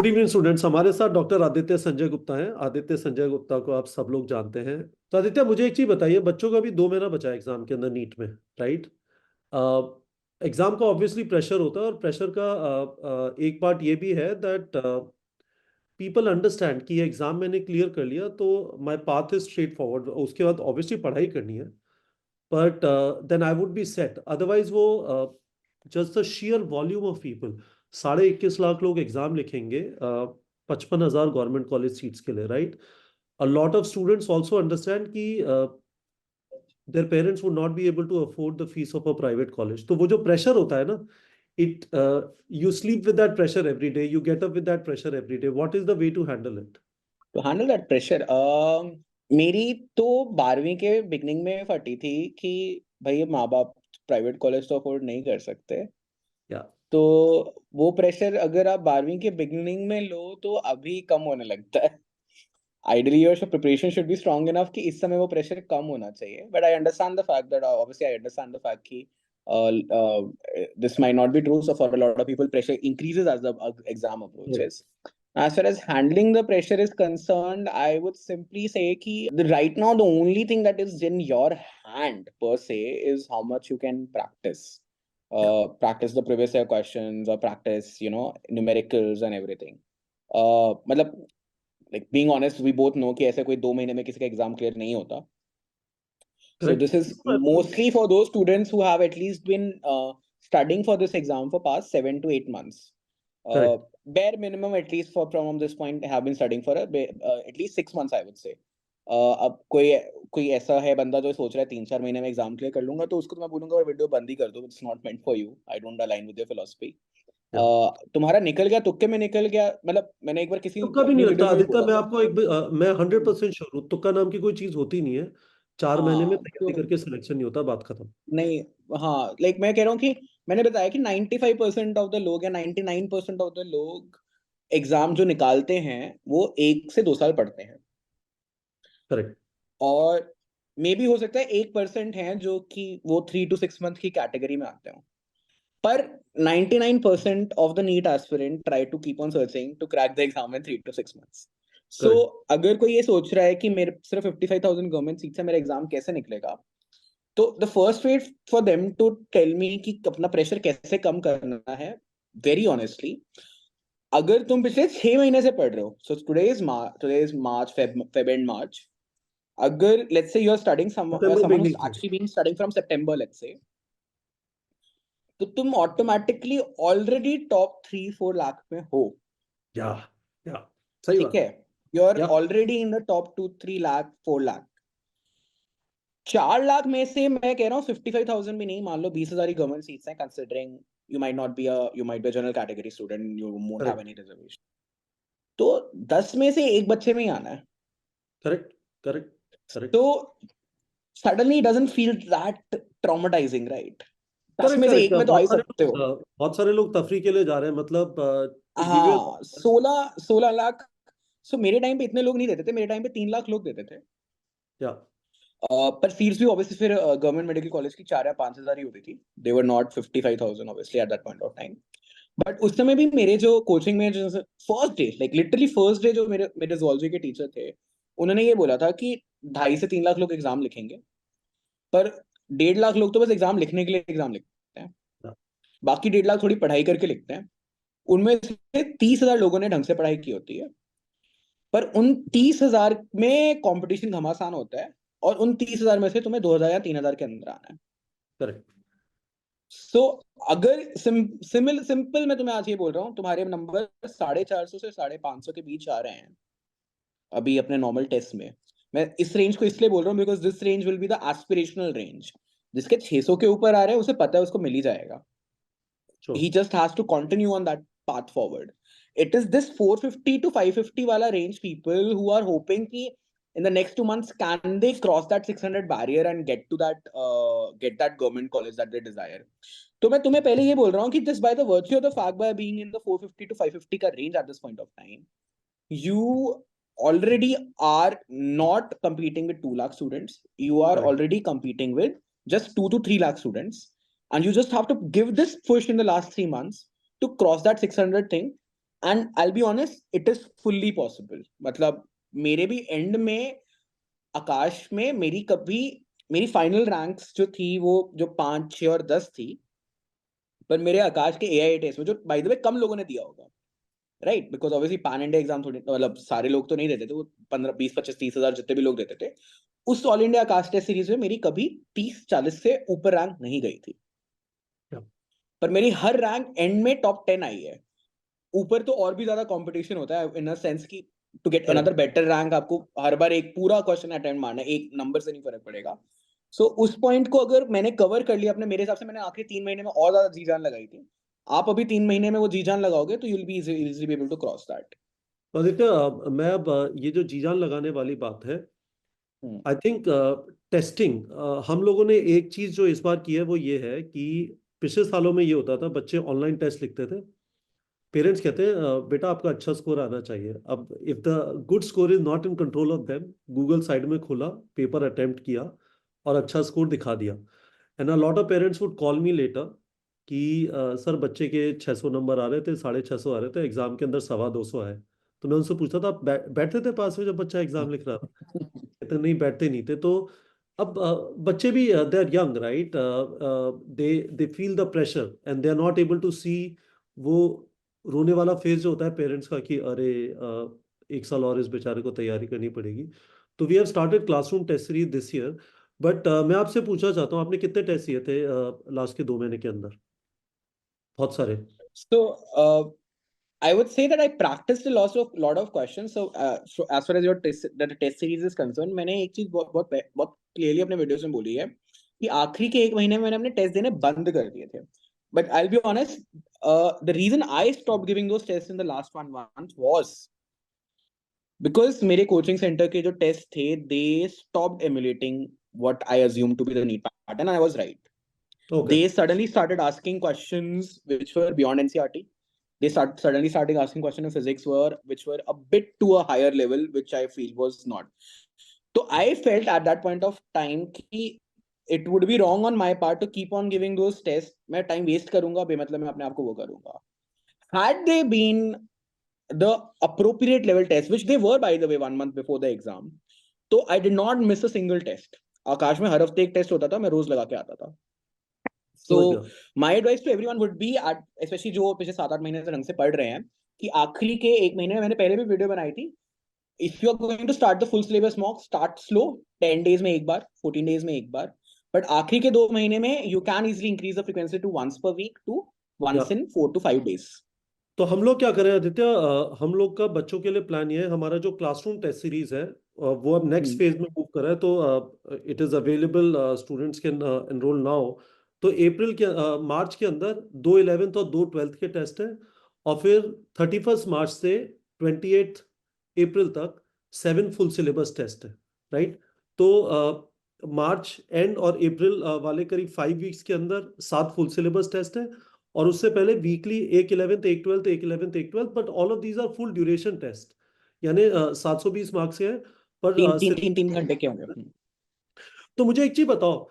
Good evening students. हमारे साथ doctor Aditya Sanjay Gupta हैं। आदित्य संजय गुप्ता को आप सब लोग जानते हैं। तो आदित्य, मुझे एक चीज बताइए, बच्चों का भी 2 महीना बचा है एग्जाम के अंदर, नीट में, राइट? एग्जाम का ऑब्वियसली प्रेशर होता है, और प्रेशर का एक पार्ट ये भी है दैट पीपल अंडरस्टैंड कि ये एग्जाम मैंने क्लियर कर लिया तो my path is straightforward, उसके बाद ऑब्वियसली पढ़ाई करनी है, but then I would be set. Otherwise वो just the sheer volume of people, 21.5 lakh लोग एग्जाम लिखेंगे 55,000 गवर्नमेंट कॉलेज सीट्स के लिए, right? A lot of students also understand कि their parents would not be able to afford the fees of a private college. तो वो जो प्रेशर होता है ना, it you sleep with that pressure every day, you get up with that pressure every day. What is the way to handle it? To handle that pressure, मेरी तो 12वीं के बिगनिंग में फटी थी कि भाई माँ बाप प्राइवेट कॉलेज तो अफोर्ड नहीं कर सकते। Yeah. तो वो प्रेशर अगर आप 12वीं के बिगनिंग में लो तो अभी कम होने लगता है। Ideally your preparation should be strong enough कि इस समय वो प्रेशर कम होना चाहिए। But I understand the fact that obviously I understand the fact कि this might not be true. So for a lot of people, pressure increases as the exam approaches. As far as handling the pressure is concerned, I would simply say that right now the only thing that is in your hand per se is how much you can practice. Practice the previous year questions or practice, numericals and everything. मतलब like being honest, we both know कि ऐसे कोई 2 महीने में किसी का exam clear नहीं होता. So Correct. this is mostly for those students who have at least been studying for this exam for past 7 to 8 months. Bare minimum, at least from this point, have been studying for at least 6 months, I would say. अब कोई ऐसा है बंदा जो सोच रहा है 3-4 महीने में एग्जाम क्लियर कर लूंगा, तो उसको तो मैं बोलूंगा वीडियो बंद ही कर दो. It's not meant for you. I don't align with your philosophy. तुम्हारा निकल गया, तुक्के में निकल गया. मतलब मैंने एक बार किसी तुक्का भी नहीं लगता वीडियो में आदित्य, बोला मैं आपको मैं 100% श्योर हूँ, तुक्का नाम की कोई चीज होती नहीं है। 4 महीने में तैयारी करके सिलेक्शन नहीं होता, बात खत्म. नहीं, हाँ, लाइक मैं कह रहा हूँ कि मैंने बताया कि 95% ऑफ द लोग या 99% ऑफ द लोग एग्जाम जो निकालते हैं वो 1 से 2 साल पढ़ते हैं. करेक्ट. और मे भी हो सकता है 1% है जो कि वो 3 to 6 मंथ की कैटेगरी में आते हो. पर 99% of the NEET aspirant try to keep on searching to crack the exam in 3 to 6 months. So अगर कोई ये सोच रहा है कि मेरे सिर्फ 55,000 गवर्नमेंट सीट से मेरा एग्जाम कैसे निकलेगा, तो the first way for them to tell me कि अपना प्रेशर कैसे कम करना है, very honestly, अगर तुम पिछले 6 महीने से पढ़ रहे हो, so today is March, Feb and March. अगर let's say you are studying someone who's actually been studying from September, let's say, तो तुम ऑटोमेटिकली ऑलरेडी टॉप 3-4 लाख में हो. या सही ठीक बात है, you are already in the top 2-3 lakh 4 lakh. 4 lakh में से मैं कह रहा हूँ 55,000 भी नहीं, मान लो 20,000 ही गवर्नमेंट सीट्स हैं, considering you might be a general category student, you won't have any reservation. तो 10 में से एक बच्चे में ही आना है. करेक्ट. तो suddenly it doesn't feel that traumatizing, right? 10 में से एक में तो आ ही सकते हो. बहुत सारे लोग तफरी के लिए जा रहे हैं, मतलब हाँ, 16 लाख. सो मेरे टाइम पे इतने लोग नहीं देते थे, मेरे टाइम पे 3 लाख लोग देते थे. पर सीट्स भी ऑब्वियसली फिर गवर्नमेंट मेडिकल कॉलेज की 4 या 5 हजार ही होती थी. They were not 55,000 obviously at that point of time. But उस समय भी मेरे जो कोचिंग में जो first day, like literally first day, जो मेरे ज़ूलॉजी के टीचर थे, उन्होंने ये बोला था कि 2.5 से 3 लाख लोग एग्जाम लिखेंगे, पर 1.5 लाख लोग तो बस एग्जाम लिखने के लिए एग्जाम लिखते हैं, बाकी 1.5 लाख थोड़ी पढ़ाई करके लिखते हैं. उनमें से 30,000 लोगों ने ढंग से पढ़ाई की होती है, पर उन 30,000 में कंपटीशन घमासान होता है, और उन 30,000 में से तुम्हें 2,000 या 3,000 के अंदर आना है. करेक्ट. सो अगर सिंपल मैं तुम्हें आज ये बोल रहा हूँ, तुम्हारे नंबर 450 से 550 के बीच आ रहे हैं अभी अपने नॉर्मल टेस्ट में. मैं इस रेंज को इसलिए बोल रहा हूँ because this range will be the aspirational range. जिसके 600 के ऊपर आ रहे हैं उसे पता है उसको मिल ही जाएगा. He just has to continue on that path forward. It is this 450 to 550 wala range people who are hoping ki in the next 2 months can they cross that 600 barrier and get to that government college that they desire. तो मैं तुम्हें पहले ये बोल रहा हूँ कि just by the virtue of the fact by being in the 450 to 550 का range at this point of time, you already are not competing with 2 lakh students. You are already competing with just 2 to 3 lakh students. And you just have to give this push in the last 3 months to cross that 600 thing. And I be honest, it is fully possible. मतलब मेरे भी and में आकाश में मेरी final ranks जो थी वो जो 5, 6 और 10 थी, पर मेरे आकाश के एआई टेस्ट में, जो बाय द वे कम लोगों ने दिया होगा, right, because obviously pan India exam थोड़ी, मतलब सारे लोग तो नहीं देते थे, वो 15, 20, 25, 30 हजार जितने भी लोग देते थे, उस ऑल इंडिया आकाश टेस्ट सीरीज में मेरी कभी 30, 40 से ऊपर रैंक नहीं गई थी. पर मेरी हर रैंक एंड में टॉप 10 आई है. ऊपर तो और भी ज्यादा कंपटीशन होता है, इन अ सेंस की to get another better rank आपको हर बार एक पूरा क्वेश्चन अटेम्प्ट मारना है, एक नंबर से नहीं फर्क पड़ेगा. सो उस पॉइंट को अगर मैंने कवर कर लिया अपने, मेरे हिसाब से मैंने आखिरी 3 महीने में और ज्यादा जी जान लगाई थी. आप अभी 3 महीने में वो जी जान लगाओगे तो you'll be easily be able to cross that. Aditya, मैं अब ये जो जी जान लगाने वाली बात है, आई थिंक टेस्टिंग, हम लोगों ने एक चीज जो इस बार की है वो ये है कि पिछले सालों में ये होता था, बच्चे ऑनलाइन टेस्ट लिखते थे, पेरेंट्स कहते हैं बेटा आपका अच्छा स्कोर आना चाहिए। अब if the good score is not in control of them, Google side में खोला, पेपर अटेम्प्ट किया और अच्छा स्कोर दिखा दिया। And a lot of parents would call me later कि सर बच्चे के 600 नंबर आ रहे थे, 650 आ रहे थे, एग्जाम के अंदर 250 आए। तो मैं उनसे पूछता था आप बैठते थे पास में जब बच्चा एग्जाम लिख रहा था? कहते नहीं, बैठते नहीं थे। तो अब बच्चे भी they are young, right, they they feel the pressure and they are not able to see वो रोने वाला फेज जो होता है पेरेंट्स का कि अरे एक साल और इस बेचारे को तैयारी करनी पड़ेगी। तो we have started classroom test series this year. But मैं आपसे पूछना चाहता हूँ, आपने कितने टेस्ट दिए थे लास्ट के 2 महीने के अंदर? बहुत सारे। So I would say that I practiced a lot of questions. So as far as your test series is concerned, मैंने एक चीज बहुत क्लियरली अपने वीडियोस में बोली है कि आखिरी के 1 महीने में मैंने अपने टेस्ट देने बंद कर दिए थे. But I'll be honest, the reason I stopped giving those tests in the last 1 month was because मेरे कोचिंग सेंटर के जो टेस्ट थे, they stopped emulating what I assumed to be the NEET pattern, and I was right. Okay. They suddenly started asking questions which were beyond NCERT. They suddenly started asking questions in physics which were a bit to a higher level, which I feel was not. So I felt at that point of time कि it would be wrong on my part to keep on giving those tests. मैं time waste करूंगा, बेमतलब मैं अपने आप को वो करूंगा. Had they been the appropriate level tests, which they were by the way 1 month before the exam, तो I did not miss a single test. आकाश में हर हफ्ते एक टेस्ट होता था, मैं रोज लगा के आता था. So समझ गया। my advice to everyone would be at, especially जो पिछले 7-8 महीने से ढंग से पढ़ रहे हैं, कि आखिरी के 1 महीने में, मैंने पहले भी वीडियो बनाई थी, if you are going to start the full syllabus mock, start slow, 10 days में एक बार, 14 days में एक बार, but आखिरी के 2 महीने में you can easily increase the frequency to once per week to या once in 4 to 5 days. तो हम लोग क्या करें आदित्य, हम लोग का बच्चों के लिए प्लान ये है, हमारा जो क्लासरूम टेस्ट सीरीज है वो अब नेक्स्ट फेज में मूव कर रहा है। तो it is available, students can enrol now. तो मार्च के अंदर 2 11th और 2 12th के टेस्ट हैं, और फिर 31 मार्च से 28 अप्रैल तक 7 फुल सिलेबस टेस्ट है, राइट। तो मार्च एंड और अप्रैल वाले करीब 5 वीक्स के अंदर 7 फुल सिलेबस टेस्ट है, और उससे पहले वीकली एक 11th एक 12th एक 11th एक 12th, but all of these are full duration test, यानी 720 मार्क्स के हैं। पर तीन तीन तीन 3 घंटे के होंगे. तो मुझे एक चीज बताओ,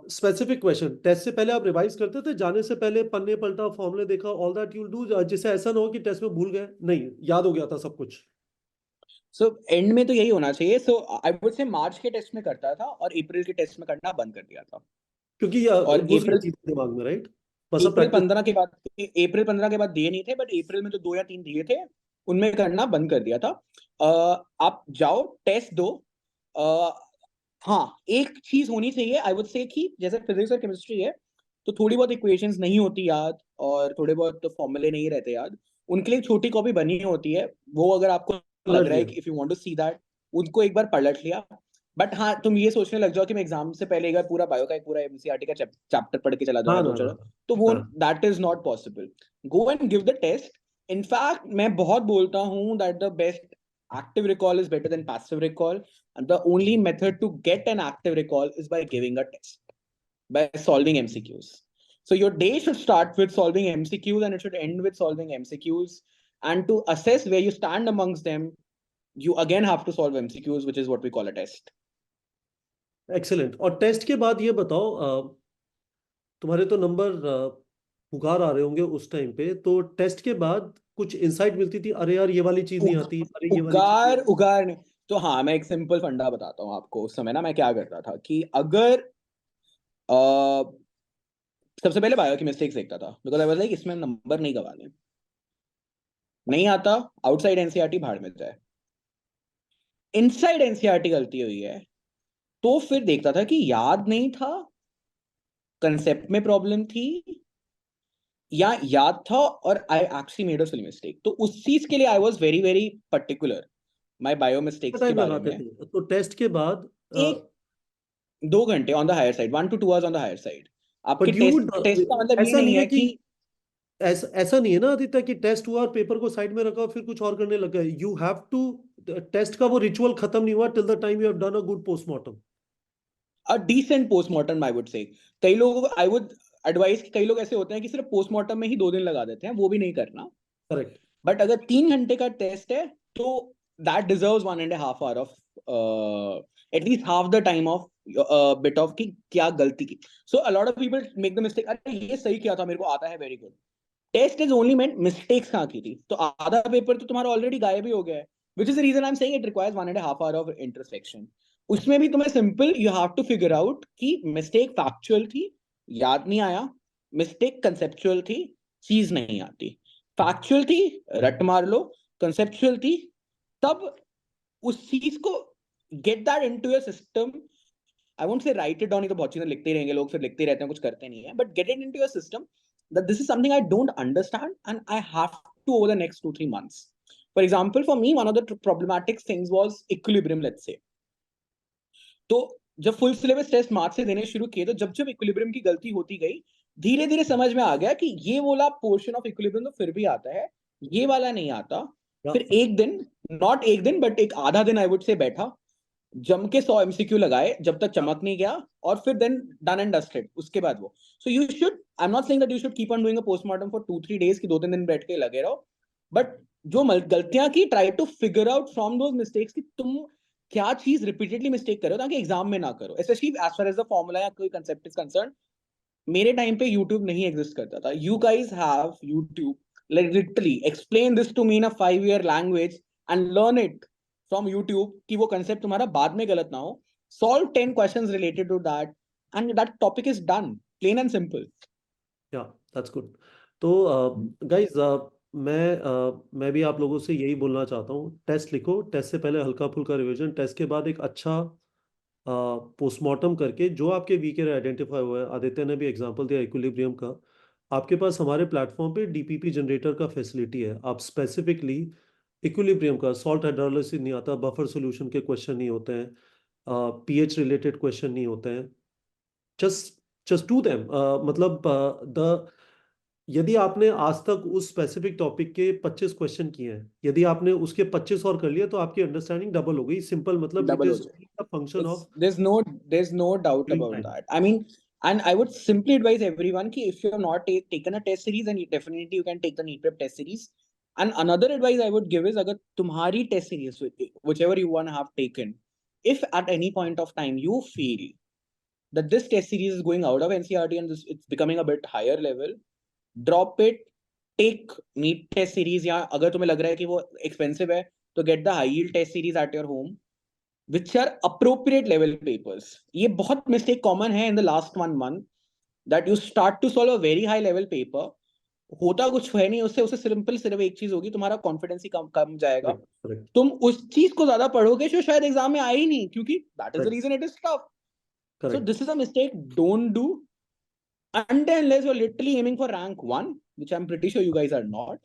स्पेसिफिक क्वेश्चन, टेस्ट से पहले आप रिवाइज करते थे, जाने से पहले पन्ने पलटा, फॉर्मूले देखा, ऑल दैट यू डू, जिससे ऐसा ना हो कि टेस्ट में भूल गए, नहीं याद हो गया था सब कुछ? सो एंड में तो यही होना चाहिए. सो आई वुड से मार्च के टेस्ट में करता था और अप्रैल के टेस्ट में करना बंद कर दिया था. क्योंकि और दूसरी चीज दिमाग में, राइट, बस अब अप्रैल प्रैक्टिस। 15 के बाद अप्रैल 15 के बाद दिए नहीं थे, बट अप्रैल में जो 2 या 3 दिए थे उनमें करना बंद कर दिया था. आप जाओ टेस्ट दो. हाँ, एक चीज होनी चाहिए आई वुड से कि जैसे फिजिक्स और केमिस्ट्री है, तो थोड़ी बहुत इक्वेशंस नहीं होती याद और थोड़े बहुत फॉर्मूले नहीं रहते याद, उनके लिए एक छोटी कॉपी बनी होती है. वो अगर आपको लग पलट रहा है लिया। कि if you want to see that, उनको एक बार पलट लिया. बट हाँ, तुम ये सोचने लग जाओ कि मैं एग्जाम से पहले एक बार पूरा बायो का एक पूरा एमसीईआरटी का चैप्टर पढ़ के चला जाऊँ हाँ या ना दो ना चला, ना। तो वो हाँ। That is not possible. Go and give the test. In fact मैं बहुत बोलता हूँ that the best active recall is better than passive recall, and the only method to get an active recall is by giving a test, by solving MCQs. So your day should start with solving MCQs and it should end with solving MCQs. And to assess where you stand amongst them, you again have to solve MCQs, which is what we call a test. Excellent. और test के बाद ये बताओ, तुम्हारे तो number पुकार आ रहे होंगे उस टाइम पे, तो टेस्ट के बाद कुछ इंसाइट मिलती थी, अरे यार ये वाली चीज नहीं आती, अरे ये वाली चीज नहीं आती? उगार नहीं। तो हाँ, मैं एक सिंपल फंडा बताता हूँ आपको। उस समय ना मैं क्या करता था कि अगर सबसे पहले बायो की मिस्टेक्स देखता था, बिकॉज आई वाज लाइक इसमें नंबर नहीं गवाने। नहीं आता, आउटसाइड एनसीईआरटी भाड़ में जाए। इनसाइड एनसीईआरटी गलती हुई है तो फिर देखता था कि याद नहीं था, कंसेप्ट में प्रॉब्लम थी, या याद था और I actually made a silly mistake. तो उस चीज के लिए I was very very particular my bio mistakes के टाइम बारे लगाते में। थे तो टेस्ट के बाद? एक 2 घंटे on the higher side, 1 to 2 hours on the higher side. आपके but you test would, test का मतलब ये ऐसा नहीं नहीं है है कि, कि ऐसा ऐसा नहीं है ना आदित्य कि टेस्ट हुआ और पेपर को साइड में रखा और फिर कुछ और करने लगा? यू हैव टू, टेस्ट का वो रिचुअल खत्म नहीं हुआ till the time you have done a good postmortem. A decent postmortem I would say. कई लोगों को आई वुड एडवाइस, कई लोग ऐसे होते हैं कि सिर्फ पोस्टमार्टम में ही 2 दिन लगा देते हैं, वो भी नहीं करना। करेक्ट। बट अगर 3 घंटे का टेस्ट है तो that deserves 1.5 hour of at least half the time of bit of की क्या गलती की। So a lot of people make the mistake, अरे ये सही किया था, मेरे को आता है, very good. Test is only meant mistakes कहाँ की थी, तो आधा पेपर तो तुम्हारा ऑलरेडी गायब ही हो गया है। Which is the reason I am saying it requires 1.5 hour of introspection. उसमें भी तुम्हें simple you have to figure out कि मिस्टेक फैक्चुअल थी, याद नहीं आया, मिस्टेक कंसेप्चुअल थी, चीज नहीं आती। फैक्चुअल थी, रट मार लो, कंसेप्चुअल थी, तब उस चीज को get that into your system. I won't say right it down, ये तो बहुत चीजें लिखते ही रहेंगे लोग, फिर लिखते ही रहते हैं, कुछ करते नहीं है, but get it into your system that this is something I don't understand and I have to over the next 2-3 months. For example, for me, one of the problematic things was equilibrium, let's say. तो जब full syllabus test मार्च से देने शुरू किए, तो जब जब equilibrium की गलती होती गई, धीरे धीरे समझ में आ गया कि ये वाला पोर्शन ऑफ इक्विलिब्रियम तो फिर भी आता है, ये वाला नहीं आता। फिर एक दिन, नॉट एक दिन बट एक आधा दिन आई वुड से बैठा, जम के 100 एमसीक्यू लगाए जब तक चमक नहीं गया, और फिर देन डन एंड डस्टेड उसके बाद वो। So you should, I am not saying that you should keep on doing a postmortem for 2-3 days की 2-3 दिन बैठ के लगे रहो, बट जो गलतियां की, try to figure out from those mistakes कि तुम क्या चीज रिपीटेडली मिस्टेक करो ताकि एग्जाम में ना करो, specially as far as the formula या कोई कंसेप्ट इज कंसर्न। मेरे टाइम पे यूट्यूब नहीं एग्जिस्ट करता था, you guys have YouTube, literally explain this to me in a 5 year language and learn it from YouTube कि वो कंसेप्ट तुम्हारा बाद में गलत ना हो। Solve 10 questions related to that and that topic is done, plain and simple. या that's good. तो गाइज, मैं भी आप लोगों से यही बोलना चाहता हूँ, टेस्ट लिखो, टेस्ट से पहले हल्का फुल्का रिवीजन, टेस्ट के बाद एक अच्छा पोस्टमार्टम करके जो आपके वीक एरिया आइडेंटिफाई हुआ है, आदित्य ने भी एग्जांपल दिया इक्विलिब्रियम का, आपके पास हमारे प्लेटफॉर्म पे डीपीपी जनरेटर का फैसिलिटी है। आप स्पेसिफिकली इक्विलिब्रियम का, सॉल्ट हाइड्रोलिसिस नहीं आता, बफर सॉल्यूशन के क्वेश्चन नहीं होते हैं, पीएच रिलेटेड क्वेश्चन नहीं होते हैं, जस्ट जस्ट डू देम। मतलब द यदि आपने आज तक उस स्पेसिफिक टॉपिक के 25 क्वेश्चन किए हैं, यदि आपने उसके 25 और कर लिए, तो आपकी अंडरस्टैंडिंग डबल हो गई। सिंपल, मतलब इट डबल हो इज जाए। A function It's, of there's no doubt doing about time. that. I mean, and I would simply advise everyone ki if you have not taken a test series, then you definitely you can take the NEET Prep test series. And another advice I would give is, agar tumhari test series, whichever you want to have taken, if at any point of time you feel that this test series is going out of NCERT and this, it's becoming a bit higher level, drop it, take NEET test series, या अगर तुम्हें लग रहा है कि वो expensive है, तो get the high yield test series at your home which are appropriate level papers. ये बहुत mistake common है in the last 1 month that you start to solve a very high level paper, होता कुछ है नहीं उससे, उससे सिंपल सिर्फ एक चीज होगी, तुम्हारा कॉन्फिडेंस ही कम कम जाएगा। Correct, correct, तुम उस चीज को ज्यादा पढ़ोगे जो शायद एग्जाम में आए ही नहीं, क्योंकि that is the correct, reason it is tough. So correct. This is a mistake don't do until unless you're literally aiming for rank 1, which I'm pretty sure you guys are not.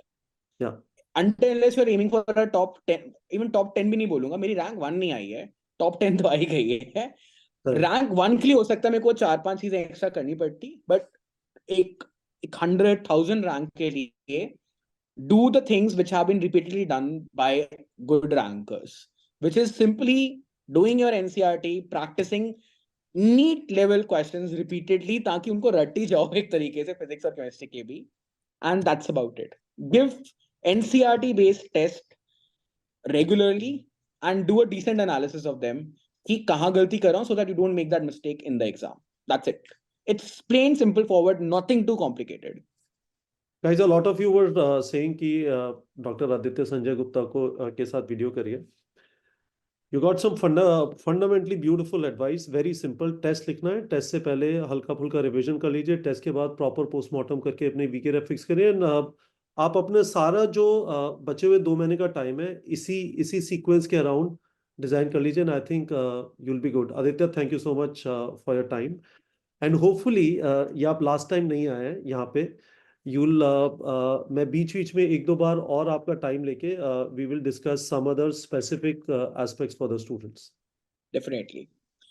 Yeah, Until unless you're aiming for a top 10, even top 10 भी नहीं बोलूंगा, मेरी rank 1 नहीं आई है, top 10 तो आई गई है। correct. Rank 1 के लिए हो सकता है मेरे को 4-5 चीजें एक्स्ट्रा करनी पड़ती, बट एक 100,000 रैंक के लिए do the things which have been repeatedly done by good rankers, which is simply doing your NCERT, practicing NEET level questions repeatedly ताकि उनको रट ही जाओ एक तरीके से, फिजिक्स और केमिस्ट्री के भी, and that's about it. Give NCERT based test regularly and do a decent analysis of them कि कहाँ गलती कर रहा हूँ, so that you don't make that mistake in the exam. That's it. It's plain simple forward, nothing too complicated. Guys, a lot of you were saying कि doctor Aditya Sanjay Gupta को के साथ वीडियो करिए. You got some fundamentally beautiful advice. Very simple. Test लिखना है, test से पहले हल्का फुल्का रिवीजन कर लीजिए, टेस्ट के बाद प्रॉपर पोस्टमार्टम करके अपने वीके रेफ फिक्स करिए. आप अपने सारा जो बचे हुए 2 महीने का टाइम है इसी सीक्वेंस के अराउंड डिजाइन कर लीजिए. I think you will be good. Aditya, thank you so much for your time. And hopefully ये आप लास्ट टाइम नहीं आए हैं यहाँ पे. यूल मैं बीच में 1-2 बार और आपका टाइम लेके we will discuss some other specific aspects for the students. Definitely.